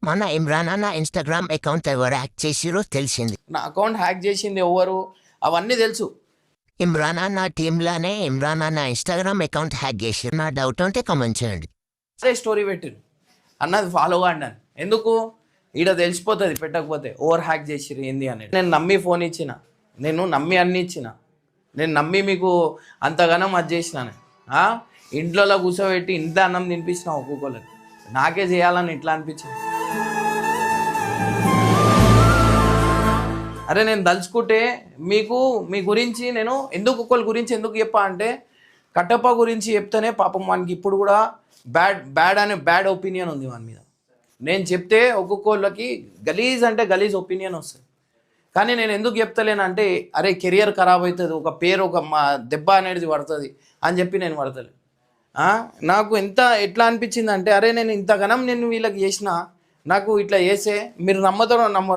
మొన్న ఇమ్రాన్ అన్న Instagram account ఎవరు హ్యాక్ చేసిరో తెలిసింది. నా అకౌంట్ హ్యాక్ చేసింది ఎవరు అవన్నీ తెలుసు. ఇమ్రాన్ అన్న టీంలోనే ఇమ్రాన్ అన్న ఇన్స్టాగ్రామ్ అకౌంట్ హ్యాక్ చేసిరు. నా డౌట్ ఉంటే కామెంట్ చేయండి. అదే స్టోరీ పెట్టిరు అన్నది ఫాలో కాండి అని. ఎందుకు ఈడ తెలిసిపోతుంది పెట్టకపోతే ఓవర్ హ్యాక్ చేసిరు ఏంది అనేది. నేను నమ్మి ఫోన్ ఇచ్చిన, నేను నమ్మి అన్ని ఇచ్చిన, నేను నమ్మి మీకు అంతగానం అది చేసినాను. ఇంట్లో కూర్చోబెట్టి ఇంత అన్నం తినిపించిన ఒక్కొక్కరికి. నాకే చేయాలని ఇట్లా అనిపించింది. అరే నేను దలుచుకుంటే మీకు మీ గురించి నేను ఒక్కొక్కరి గురించి ఎందుకు చెప్పా అంటే, కట్టప్ప గురించి చెప్తేనే పాపం వానికి ఇప్పుడు కూడా బ్యాడ్ ఒపీనియన్ ఉంది వాని మీద. నేను చెప్తే ఒక్కొక్కళ్ళకి గలీజ్ అంటే గలీజ్ ఒపీనియన్ వస్తుంది. కానీ నేను ఎందుకు చెప్తలేనంటే, అరే కెరియర్ ఖరాబ్ అవుతుంది, ఒక పేరు ఒక మా దెబ్బ అనేది పడుతుంది అని చెప్పి నేను పడతలే. నాకు ఎట్లా అనిపించింది అంటే, అరే నేను ఇంతగానం నేను వీళ్ళకి చేసిన, నాకు ఇట్లా చేస్తే మీరు నమ్మతారో నమ్మరు.